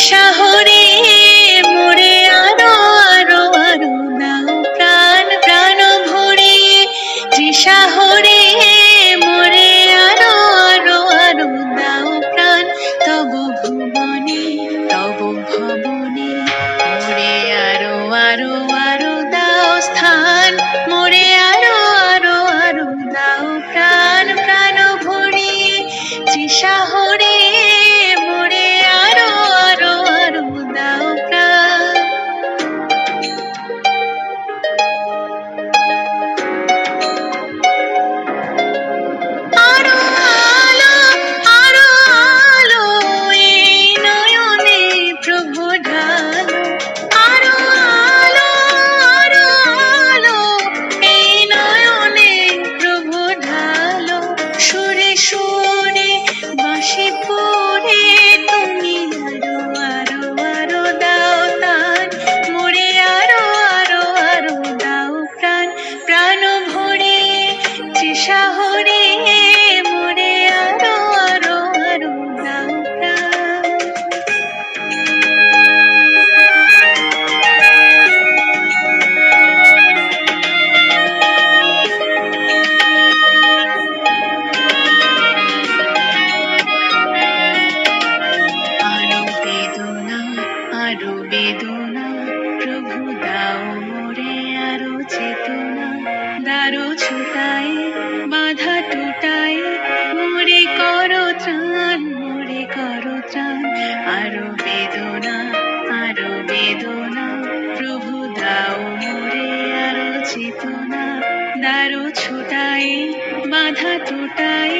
তৃষাহরে মোরে আরো আরো আরো দাও প্রাণ প্রাণ ভরে তৃষাহরে মোরে আরো আরো আরো দাও প্রাণ তব ভুবনে তব ভবনে মোরে আরো আরো আরো দাও স্থান মোরে আরো আরো আরো দাও প্রাণ প্রাণ ভরে তৃষাহরে মোরে আরো আরো আরো দাও প্রাণ আরো আলো আরো আলো এই নয়নে প্রভু ঢালো আরো আলো আরো আলো এই নয়নে প্রভু ঢালো সুরে সুরে বাঁশি পড়ে তুমি আরো আরো আরো দাও তান মোরে আরো আরো আরো দাও প্রাণ প্রাণ ভরে তৃষাহরে মোরে আরো আরো আরো দাও প্রাণ আরো বেদনা প্রভু দাও মোরে আরো চেতনা দারো ছুটাই বাধা টুটাই মোরে করো ত্রাণ আরো বেদনা প্রভু দাও মোরে আরো চেতনা দারো ছুটাই বাধা টুটাই